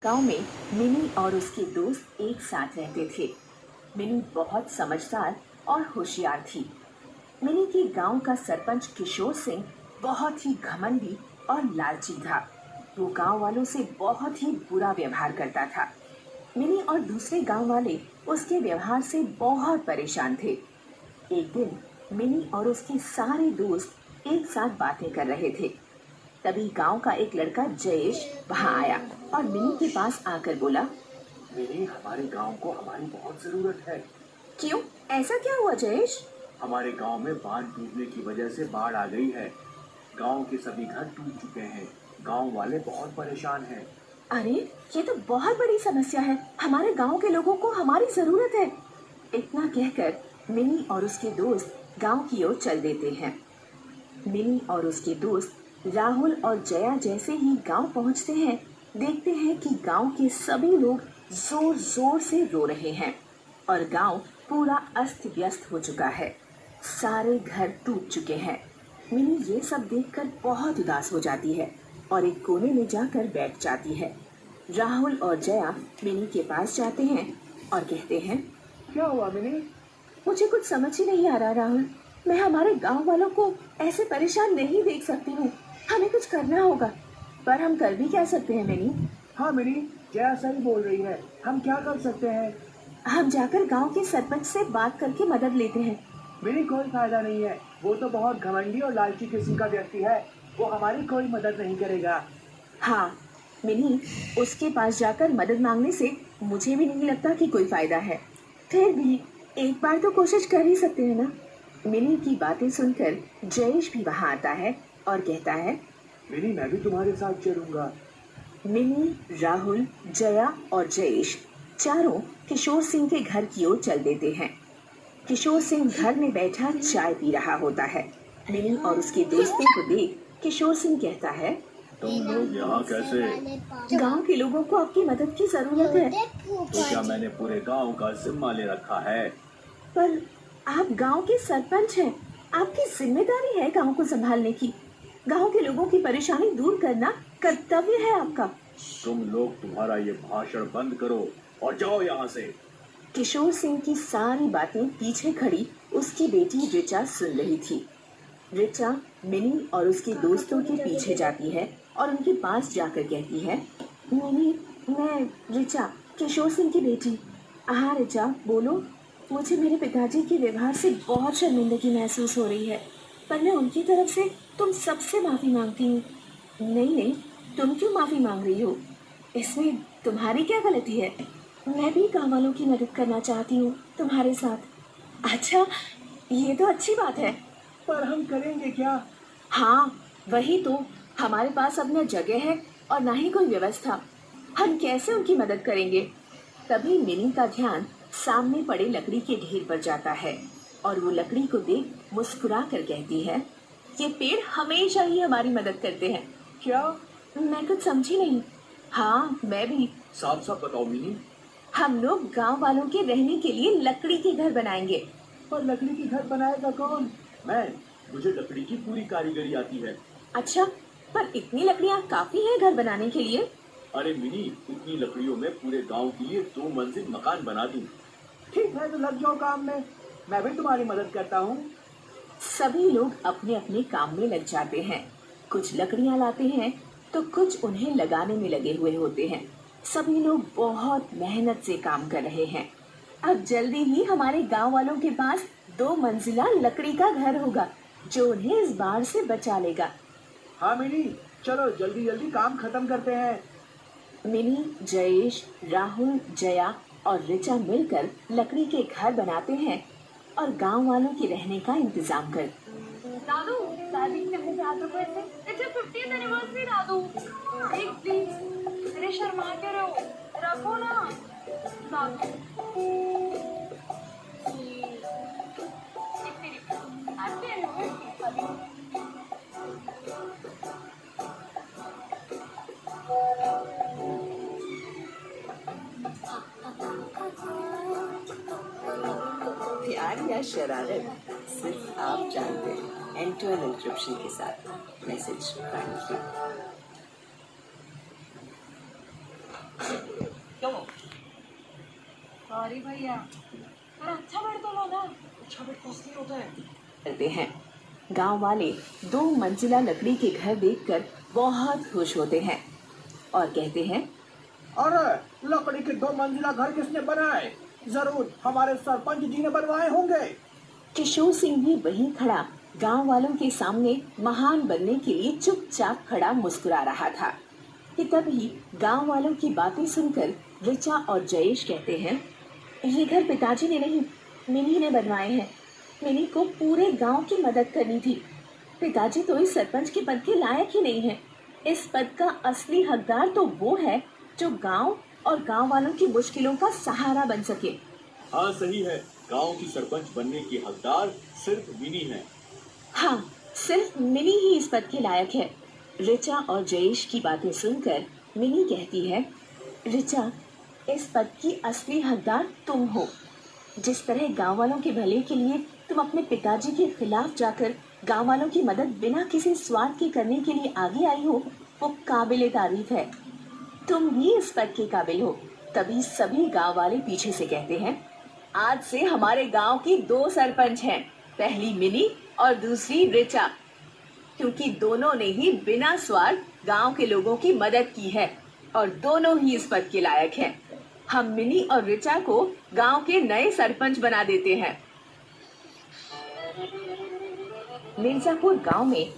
गांव में मिनी और उसके दोस्त एक साथ रहते थे। मिनी बहुत समझदार और होशियार थी। मिनी के गांव का सरपंच किशोर सिंह बहुत ही घमंडी और लालची था। वो गांव वालों से बहुत ही बुरा व्यवहार करता था। मिनी और दूसरे गांव वाले उसके व्यवहार से बहुत परेशान थे। एक दिन मिनी और उसके सारे दोस्त एक साथ बातें कर रहे थे। तभी गांव का एक लड़का जयेश वहां आया और मिनी के पास आकर बोला, मिनी, हमारे गांव को हमारी बहुत जरूरत है। क्यों, ऐसा क्या हुआ जयेश? हमारे गांव में बांध टूटने की वजह से बाढ़ आ गई है। गांव के सभी घर टूट चुके हैं। गांव वाले बहुत परेशान हैं। अरे, ये तो बहुत बड़ी समस्या है। हमारे गांव के लोगों को हमारी जरूरत है। इतना कहकर मिनी और उसके दोस्त गांव की ओर चल देते हैं। मिनी और उसके दोस्त राहुल और जया जैसे ही गांव पहुंचते हैं, देखते हैं कि गांव के सभी लोग जोर जोर से रो रहे हैं और गांव पूरा अस्त व्यस्त हो चुका है। सारे घर टूट चुके हैं। मिनी ये सब देखकर बहुत उदास हो जाती है और एक कोने में जाकर बैठ जाती है। राहुल और जया मिनी के पास जाते हैं और कहते हैं, क्या हुआ मिनी? मुझे कुछ समझ ही नहीं आ रहा राहुल। मैं हमारे गांव वालों को ऐसे परेशान नहीं देख सकती हूँ। हमें कुछ करना होगा, पर हम कर भी क्या सकते हैं मिनी? हाँ मिनी, जया सही बोल रही है। हम क्या कर सकते हैं? हम जाकर गांव के सरपंच से बात करके मदद लेते हैं। मिनी, कोई फायदा नहीं है। वो तो बहुत घमंडी और लालची किस्म का व्यक्ति है। वो हमारी कोई मदद नहीं करेगा। हाँ मिनी, उसके पास जाकर मदद मांगने से मुझे भी नहीं लगता कि कोई फायदा है। फिर भी एक बार तो कोशिश कर ही सकते हैं ना। मिनी की बातें सुनकर जयेश भी वहां आता है और कहता है, मिनी, मैं भी तुम्हारे साथ चलूंगा। मिनी, राहुल, जया और जयेश चारों किशोर सिंह के घर की ओर चल देते हैं। किशोर सिंह घर में बैठा चाय पी रहा होता है। मिनी और उसके दोस्तों को देख किशोर सिंह कहता है, तुम लोग यहाँ कैसे? गांव के लोगों को आपकी मदद की जरूरत है। तो क्या मैंने पूरे गांव का जिम्मा ले रखा है? पर आप गांव के सरपंच हैं। आपकी जिम्मेदारी है गांव को संभालने की। गांव के लोगों की परेशानी दूर करना कर्तव्य है आपका। तुम लोग तुम्हारा ये भाषण बंद करो और जाओ यहाँ से। किशोर सिंह की सारी बातें पीछे खड़ी उसकी बेटी रिचा सुन रही थी। रिचा मिनी और उसके दोस्तों के पीछे जाती है और उनके पास जाकर कहती है, मिनी, मैं रिचा, किशोर सिंह की बेटी। हाँ रिचा, बोलो। मुझे मेरे पिताजी के व्यवहार से बहुत शर्मिंदगी महसूस हो रही है, पर मैं उनकी तरफ से तुम सबसे माफ़ी मांगती हूँ। नहीं नहीं, तुम क्यों माफ़ी मांग रही हो? इसमें तुम्हारी क्या गलती है? मैं भी गाँव वालों की मदद करना चाहती हूँ तुम्हारे साथ। अच्छा, ये तो अच्छी बात है। पर हम करेंगे क्या? हाँ, वही तो। हमारे पास अब न जगह है और ना ही कोई व्यवस्था। हम कैसे उनकी मदद करेंगे? तभी मिनी का ध्यान सामने पड़े लकड़ी के ढेर पर जाता है और वो लकड़ी को देख मुस्कुरा कर कहती है, ये पेड़ हमेशा ही हमारी मदद करते हैं। क्या? मैं कुछ समझी नहीं। हाँ, मैं भी। साफ साफ बताओ मिनी। हम लोग गांव वालों के रहने के लिए लकड़ी के घर बनाएंगे। पर लकड़ी की घर बनाएगा कौन? मैं। मुझे लकड़ी की पूरी कारीगरी आती है। अच्छा, पर इतनी लकड़ियाँ काफी है घर बनाने के लिए? अरे मिनी, इतनी लकड़ियों में पूरे गांव के लिए 2 मंजिल मकान बना दूं। ठीक है, तो लग जाओ काम में। मैं भी तुम्हारी मदद करता हूँ। सभी लोग अपने अपने काम में लग जाते हैं। कुछ लकड़ियां लाते हैं तो कुछ उन्हें लगाने में लगे हुए होते हैं। सभी लोग बहुत मेहनत से काम कर रहे हैं। अब जल्दी ही हमारे गांव वालों के पास 2 मंजिला लकड़ी का घर होगा, जो उन्हें इस बाढ़ से बचा लेगा। हाँ मिनी, चलो जल्दी जल्दी काम खत्म करते हैं। मिनी, जयेश, राहुल, जया और रिचा मिलकर लकड़ी के घर बनाते हैं और गांव वालों के रहने का इंतजाम कर। दादू, दादी ने मुझे 7 रुपए से इट्स 50th एनिवर्सरी दादू, एक प्लीज। अरे शर्मा क्यों रहे हो? रखो ना दादू। एक मेरी हैप्पी एनिवर्सरी। प्यार या शरारत सिर्फ आप जानते हैं। एंटर एंक्रिप्शन के साथ मैसेज प्राइम। सॉरी भैया, पर अच्छा बेड तो लो ना। अच्छा बेड कॉस्टली होता है। करते हैं। गांव वाले 2 मंजिला लकड़ी के घर देखकर बहुत खुश होते हैं और कहते हैं, अरे लकड़ी के 2 मंजिला घर किसने बनाए? जरूर हमारे सरपंच जी ने बनवाए होंगे। किशोर सिंह भी वहीं खड़ा गांव वालों के सामने महान बनने के लिए चुपचाप खड़ा मुस्कुरा रहा था कि तभी गांव वालों की बातें सुनकर ऋचा और जयेश कहते हैं, ये घर पिताजी ने नहीं, मिनी ने बनवाए हैं। मिनी को पूरे गांव की मदद करनी थी। पिताजी तो इस सरपंच के पद के लायक ही नहीं है। इस पद का असली हकदार तो वो है जो गांव और गांव वालों की मुश्किलों का सहारा बन सके। हाँ सही है, गांव की सरपंच बनने की हकदार सिर्फ मिनी है। हाँ, सिर्फ मिनी ही इस पद के लायक है। ऋचा और जयेश की बातें सुनकर मिनी कहती है, ऋचा, इस पद की असली हकदार तुम हो। जिस तरह गांव वालों के भले के लिए तुम अपने पिताजी के खिलाफ जाकर गांव वालों की मदद बिना किसी स्वार्थ के करने के लिए आगे आई हो, वो काबिले तारीफ है। तुम ही इस पद के काबिल हो। तभी सभी गांव वाले पीछे से कहते हैं, आज से हमारे गांव की 2 सरपंच हैं, पहली मिनी और दूसरी ऋचा, क्योंकि दोनों ने ही बिना स्वार्थ गांव के लोगों की मदद की है और दोनों ही इस पद के लायक हैं। हम मिनी और ऋचा को गांव के नए सरपंच बना देते हैं। मिर्जापुर गांव में